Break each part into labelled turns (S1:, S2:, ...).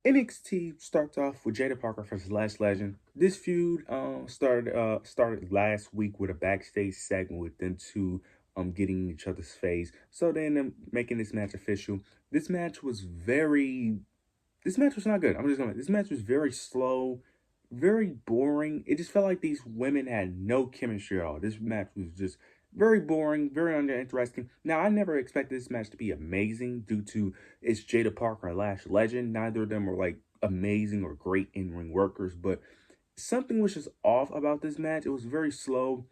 S1: NXT starts off with Jada Parker versus Lash Legend. This feud started last week with a backstage segment with them two getting in each other's face. So then them making this match official. This match was very this match was not good. I'm just gonna this match was very slow, very boring. It just felt like these women had no chemistry at all. This match was just very boring, very uninteresting. Now I never expected this match to be amazing due to it's Jada Parker and Lash Legend. Neither of them were like amazing or great in-ring workers, but something was just off about this match. It was very slow.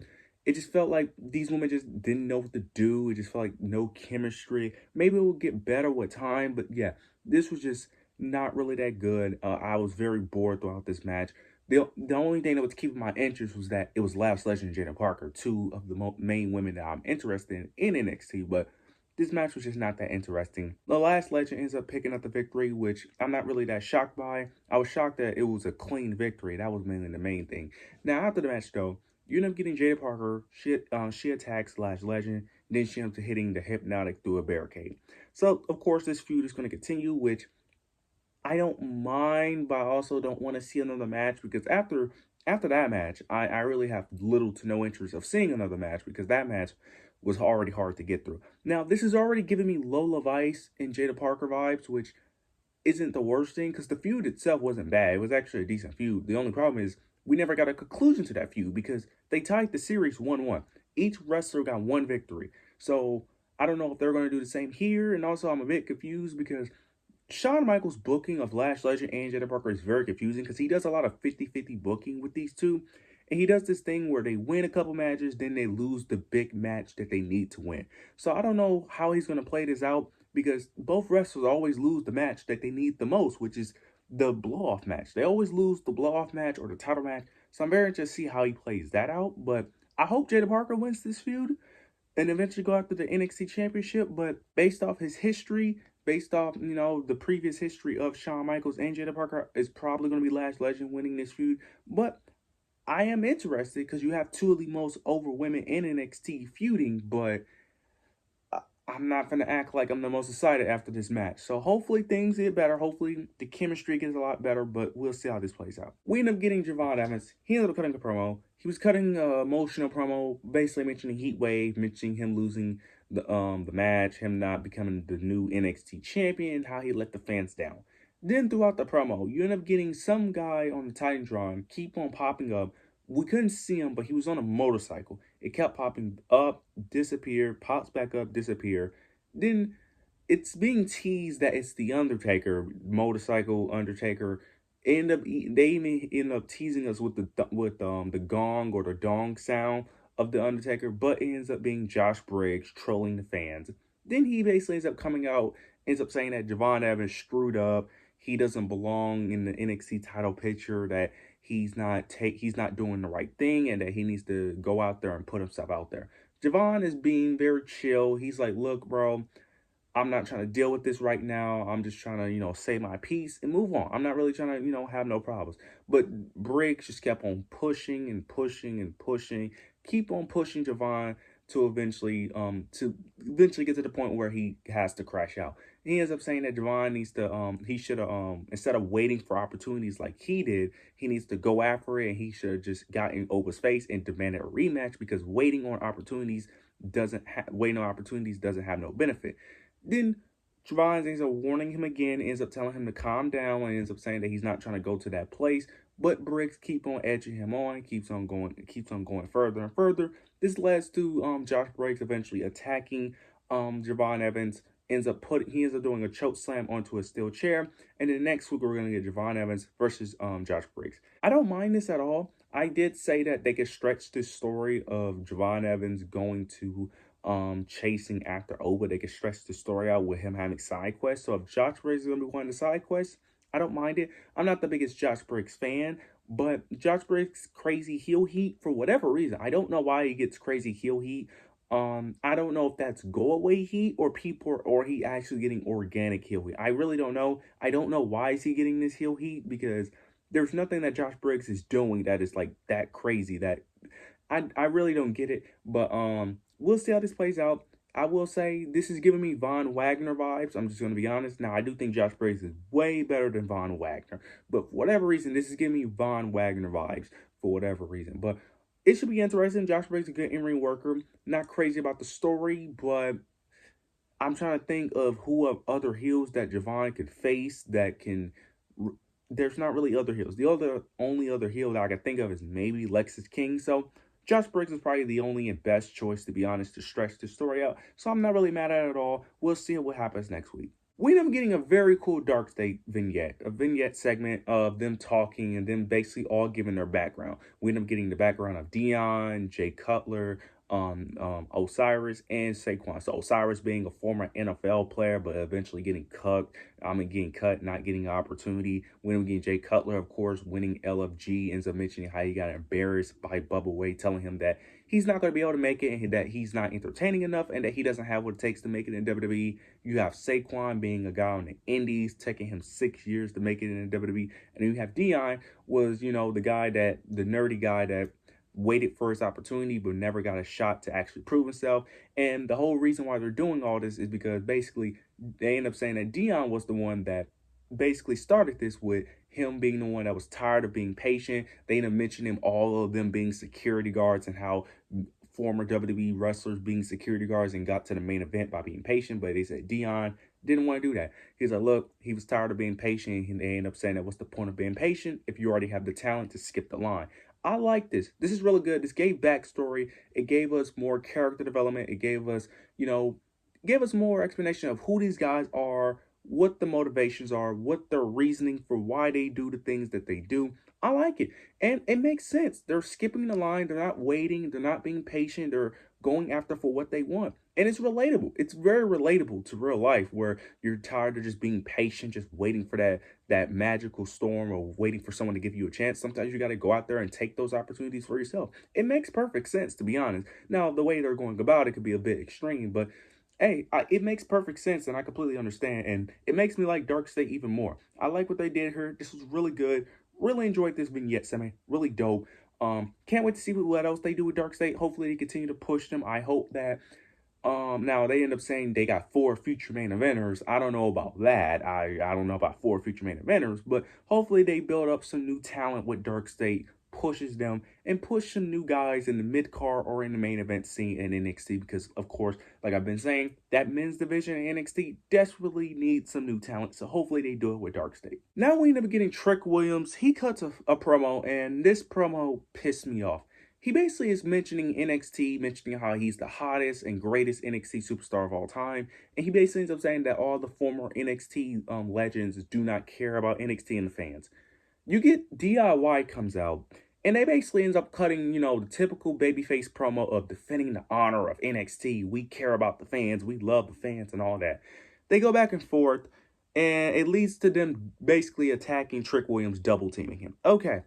S1: It just felt like these women just didn't know what to do. It just felt like no chemistry. Maybe it will get better with time, but yeah, this was just not really that good. I was very bored throughout this match. The only thing that was keeping my interest was that it was Lash Legend and Jada Parker, two of the main women that I'm interested in NXT, but this match was just not that interesting. The Last Legend ends up picking up the victory, which I'm not really that shocked by. I was shocked that it was a clean victory. That was mainly the main thing. Now, after the match, though, you end up getting Jada Parker. She attacks Last Legend. Then she ends up hitting the Hypnotic through a barricade. So, of course, this feud is going to continue, which I don't mind, but I also don't want to see another match because after that match, I really have little to no interest of seeing another match because that match was already hard to get through. Now, this is already giving me Lola Vice and Jada Parker vibes, which isn't the worst thing because the feud itself wasn't bad. It was actually a decent feud. The only problem is we never got a conclusion to that feud because they tied the series 1-1. Each wrestler got one victory. So I don't know if they're going to do the same here. And also, I'm a bit confused because Shawn Michaels' booking of Lash Legend and Jada Parker is very confusing because he does a lot of 50-50 booking with these two. And he does this thing where they win a couple matches, then they lose the big match that they need to win. So I don't know how he's going to play this out because both wrestlers always lose the match that they need the most, which is the blow-off match. They always lose the blow-off match or the title match. So I'm very interested to see how he plays that out. But I hope Jada Parker wins this feud and eventually go after the NXT Championship. But based off his history, based off, the previous history of Shawn Michaels and Jada Parker, is probably going to be Lash Legend winning this feud. But I am interested because you have two of the most over women in NXT feuding, but I'm not going to act like I'm the most excited after this match. So hopefully things get better. Hopefully the chemistry gets a lot better, but we'll see how this plays out. We end up getting Javon Evans. He ended up cutting a promo. He was cutting an emotional promo, basically mentioning Heat Wave, mentioning him losing the match, him not becoming the new NXT champion, how he let the fans down. Then throughout the promo, you end up getting some guy on the Titantron keep on popping up. We couldn't see him, but he was on a motorcycle. It kept popping up, disappear, pops back up, disappear. Then it's being teased that it's the Undertaker, motorcycle Undertaker. They even end up teasing us with the gong or the dong sound of the Undertaker, but it ends up being Josh Briggs trolling the fans. Then he basically ends up coming out, ends up saying that Javon Evans screwed up. He doesn't belong in the NXT title picture. That he's not doing the right thing, and that he needs to go out there and put himself out there. Javon is being very chill. He's like, look, bro, I'm not trying to deal with this right now. I'm just trying to, say my piece and move on. I'm not really trying to, have no problems. But Briggs just kept on pushing and pushing and pushing, keep on pushing Javon to eventually get to the point where he has to crash out. He ends up saying that Javon needs to he should have instead of waiting for opportunities like he did, he needs to go after it, and he should have just gotten over his face and demanded a rematch because waiting on opportunities doesn't have no benefit. Then Javon ends up warning him again, ends up telling him to calm down, and ends up saying that he's not trying to go to that place. But Briggs keep on edging him on, keeps on going further and further. This leads to Josh Briggs eventually attacking Javon Evans. He ends up doing a choke slam onto a steel chair. And then next week we're gonna get Javon Evans versus Josh Briggs. I don't mind this at all. I did say that they could stretch this story of Javon Evans going to chasing after Oba. They could stretch the story out with him having side quests. So if Josh Briggs is gonna be one of the side quests, I don't mind it. I'm not the biggest Josh Briggs fan, but Josh Briggs crazy heel heat for whatever reason. I don't know why he gets crazy heel heat. I don't know if that's go away heat or he actually getting organic heel heat. I really don't know. I don't know why is he getting this heel heat because there's nothing that Josh Briggs is doing that is like that crazy that I really don't get it. But we'll see how this plays out. I will say this is giving me Von Wagner vibes. I'm just going to be honest. Now, I do think Josh Briggs is way better than Von Wagner. But for whatever reason, this is giving me Von Wagner vibes for whatever reason. But it should be interesting. Josh Briggs is a good in-ring worker. Not crazy about the story, but I'm trying to think of who of other heels that Javon could face that can. There's not really other heels. The only other heel that I can think of is maybe Lexis King. So Josh Briggs is probably the only and best choice, to be honest, to stretch the story out. So I'm not really mad at it at all. We'll see what happens next week. We end up getting a very cool Dark State vignette, a vignette segment of them talking and then basically all giving their background. We end up getting the background of Dion, Jay Cutler, Osiris, and Saquon. So Osiris being a former NFL player, but eventually getting cut. Getting cut, not getting an opportunity. When we get Jay Cutler, of course, winning LFG, ends up mentioning how he got embarrassed by Bubba Wade, telling him that he's not going to be able to make it and that he's not entertaining enough and that he doesn't have what it takes to make it in WWE. You have Saquon being a guy on the Indies, taking him 6 years to make it in WWE. And then you have Dion was, the nerdy guy that waited for his opportunity but never got a shot to actually prove himself. And the whole reason why they're doing all this is because basically they end up saying that Dion was the one that basically started this, with him being the one that was tired of being patient. They end up mentioning all of them being security guards and how former WWE wrestlers being security guards and got to the main event by being patient. But they said Dion didn't want to do that. He's like, look, he was tired of being patient. And they end up saying that what's the point of being patient if you already have the talent to skip the line? I like this. This is really good. This gave backstory. It gave us more character development. It gave us, gave us more explanation of who these guys are, what the motivations are, what their reasoning for why they do the things that they do. I like it. And it makes sense. They're skipping the line. They're not waiting. They're not being patient. They're going after for what they want. And it's relatable. It's very relatable to real life, where you're tired of just being patient, just waiting for that magical storm or waiting for someone to give you a chance. Sometimes you got to go out there and take those opportunities for yourself. It makes perfect sense, to be honest. Now, the way they're going about it could be a bit extreme, but hey, it makes perfect sense, and I completely understand, and it makes me like Dark State even more. I like what they did here. This was really good. Really enjoyed this vignette segment. Really dope. Can't wait to see what else they do with Dark State. Hopefully they continue to push them. I hope that now they end up saying they got 4 future main eventers. I don't know about that. I don't know about 4 future main eventers, but hopefully they build up some new talent with Dark State, pushes them, and push some new guys in the mid-card or in the main event scene in NXT, because of course, like I've been saying, that men's division in NXT desperately needs some new talent, so hopefully they do it with Dark State. Now we end up getting Trick Williams. He cuts a promo, and this promo pissed me off. He basically is mentioning NXT, mentioning how he's the hottest and greatest NXT superstar of all time. And he basically ends up saying that all the former NXT legends do not care about NXT and the fans. You get DIY comes out, and they basically ends up cutting, the typical babyface promo of defending the honor of NXT. We care about the fans. We love the fans and all that. They go back and forth, and it leads to them basically attacking Trick Williams, double teaming him. Okay.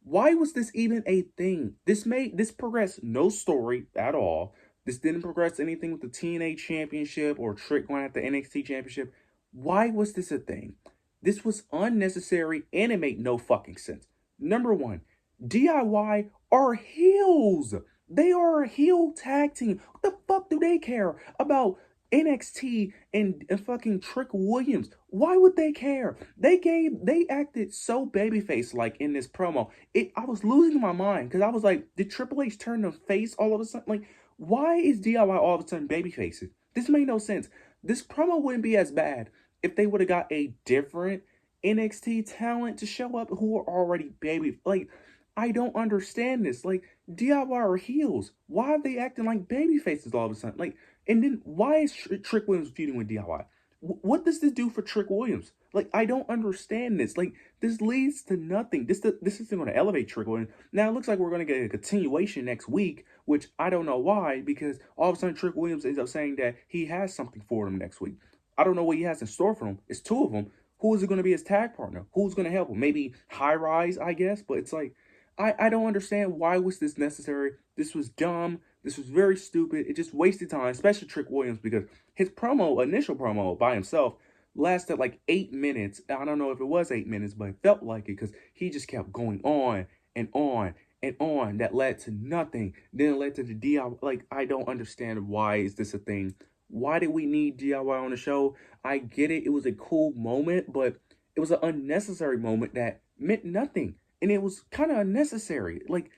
S1: Why was this even a thing? This progressed no story at all. This didn't progress anything with the TNA Championship or Trick going at the NXT Championship. Why was this a thing? This was unnecessary and it made no fucking sense. Number one, DIY are heels. They are a heel tag team. What the fuck do they care about NXT and fucking Trick Williams? Why would they care? They acted so babyface like in this promo. I was losing my mind because I was like, did Triple H turn them face all of a sudden? Like, why is DIY all of a sudden babyfaces? This made no sense. This promo wouldn't be as bad if they would have got a different NXT talent to show up who are already baby. Like, I don't understand this. Like, DIY are heels. Why are they acting like baby faces all of a sudden? Like, and then why is Trick Williams feuding with DIY? What does this do for Trick Williams? Like, I don't understand this. Like, this leads to nothing. This isn't going to elevate Trick Williams. Now, it looks like we're going to get a continuation next week, which I don't know why, because all of a sudden Trick Williams ends up saying that he has something for them next week. I don't know what he has in store for him. It's 2 of them. Who is it going to be his tag partner? Who's going to help him? Maybe High Rise, I guess. But it's like, I don't understand, why was this necessary? This was dumb. This was very stupid. It just wasted time, especially Trick Williams, because his initial promo by himself, lasted like 8 minutes. I don't know if it was 8 minutes, but it felt like it because he just kept going on and on and on that led to nothing. Then it led to the DIY. Like, I don't understand, why is this a thing? Why did we need DIY on the show? I get it. It was a cool moment, but it was an unnecessary moment that meant nothing. And it was kind of unnecessary. Like,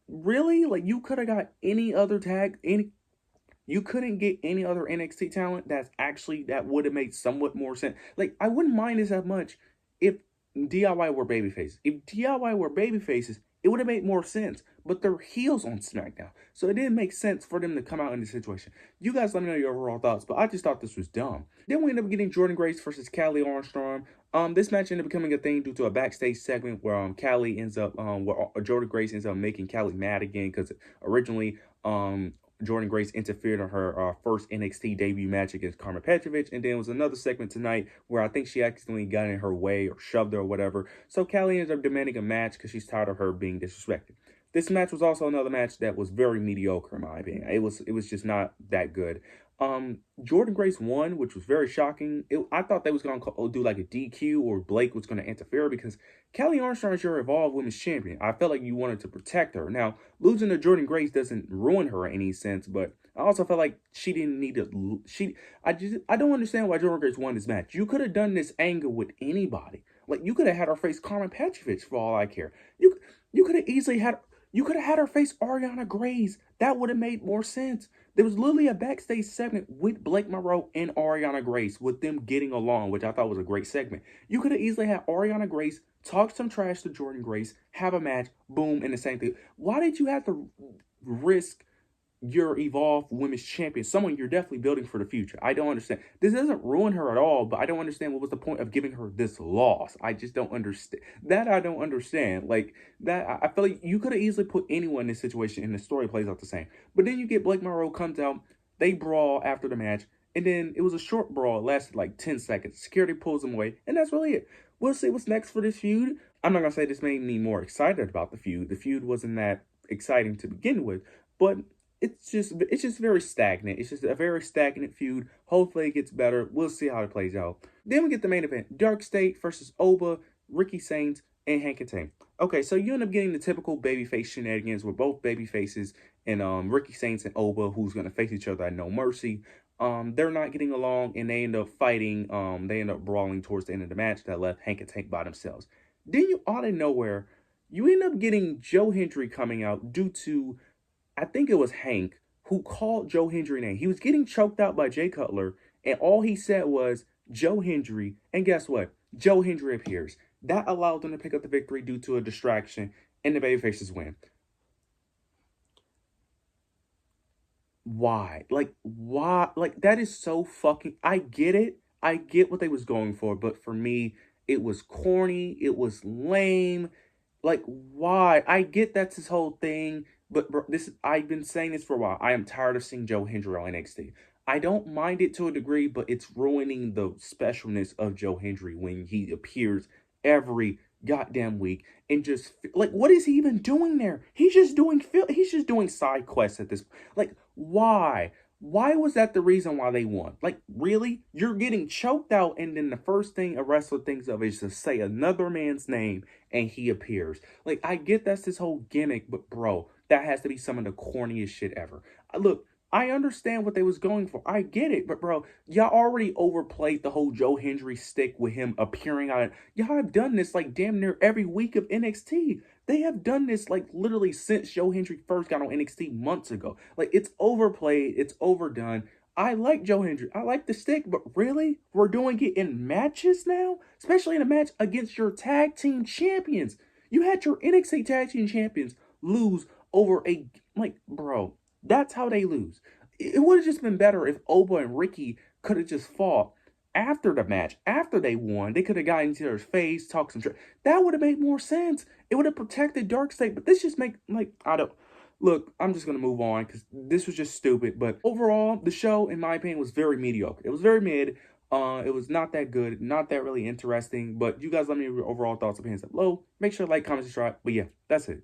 S1: really? Like, you could have got any other tag, any you couldn't get any other NXT talent that would have made somewhat more sense. Like, I wouldn't mind this as much if DIY were babyfaces. If DIY were babyfaces, it would have made more sense. But they're heels on SmackDown, so it didn't make sense for them to come out in this situation. You guys let me know your overall thoughts, but I just thought this was dumb. Then we ended up getting Jordan Grace versus Callie Armstrong. This match ended up becoming a thing due to a backstage segment where Callie ends up where Jordan Grace ends up making Callie mad again, because originally Jordan Grace interfered in her first NXT debut match against Karma Petrovic, and then it was another segment tonight where I think she accidentally got in her way or shoved her or whatever. So Callie ends up demanding a match because she's tired of her being disrespected. This match was also another match that was very mediocre in my opinion. It was just not that good. Jordan Grace won, which was very shocking. I thought they was going to do like a DQ, or Blake was going to interfere, because Callie Armstrong is your Evolved Women's Champion. I felt like you wanted to protect her. Now, losing to Jordan Grace doesn't ruin her in any sense, but I also felt like she didn't need to. I don't understand why Jordan Grace won this match. You could have done this angle with anybody. Like, you could have had her face Karma Petrovic for all I care. You could have easily had. You could have had her face Ariana Grace. That would have made more sense. There was literally a backstage segment with Blake Monroe and Ariana Grace, with them getting along, which I thought was a great segment. You could have easily had Ariana Grace talk some trash to Jordan Grace, have a match, boom, and the same thing. Why did you have to risk your Evolved Women's Champion, someone you're definitely building for the future? I don't understand. This doesn't ruin her at all, but I don't understand what was the point of giving her this loss. I just don't understand. That I don't understand. Like, that, I feel like you could have easily put anyone in this situation and the story plays out the same. But then you get Blake Monroe comes out, they brawl after the match, and then it was a short brawl. It lasted like 10 seconds. Security pulls them away, and that's really it. We'll see what's next for this feud. I'm not going to say this made me more excited about the feud. The feud wasn't that exciting to begin with, but it's just very stagnant. It's just a very stagnant feud. Hopefully it gets better. We'll see how it plays out. Then we get the main event. Dark State versus Oba, Ricky Saints, and Hank Tank. Okay, so you end up getting the typical babyface shenanigans with both babyfaces and Ricky Saints and Oba, who's going to face each other at No Mercy. They're not getting along, and they end up fighting. They end up brawling towards the end of the match that left Hank and Tank by themselves. Then you, out of nowhere, you end up getting Joe Hendry coming out due to, I think it was Hank, who called Joe Hendry name. He was getting choked out by Jay Cutler, and all he said was Joe Hendry. And guess what? Joe Hendry appears. That allowed them to pick up the victory due to a distraction, and the babyfaces win. Why? Like, why? Like, that is so fucking. I get it. I get what they was going for, but for me, it was corny. It was lame. Like, why? I get that's his whole thing, but bro, I've been saying this for a while. I am tired of seeing Joe Hendry on NXT. I don't mind it to a degree, but it's ruining the specialness of Joe Hendry when he appears every goddamn week and just like, what is he even doing there? He's just doing side quests at this. Like, why? Why was that the reason why they won? Like, really? You're getting choked out, and then the first thing a wrestler thinks of is to say another man's name, and he appears. Like, I get that's his whole gimmick, but bro, that has to be some of the corniest shit ever. Look, I understand what they was going for. I get it, but bro, y'all already overplayed the whole Joe Hendry stick with him appearing on it. Y'all have done this like damn near every week of NXT. They have done this like literally since Joe Hendry first got on NXT months ago. Like, it's overplayed, it's overdone. I like Joe Hendry. I like the stick, but really? We're doing it in matches now? Especially in a match against your tag team champions. You had your NXT tag team champions lose over a, like, bro, that's how they lose. It would have just been better if Oba and Ricky could have just fought after the match, after they won. They could have gotten into their face, talked some shit. That would have made more sense. It would have protected Dark State, but this just make, like, I don't. Look, I'm just going to move on because this was just stupid. But overall, the show, in my opinion, was very mediocre. It was very mid. It was not that good, not that really interesting. But you guys let me know your overall thoughts, opinions below. Make sure to like, comment, subscribe. But yeah, that's it.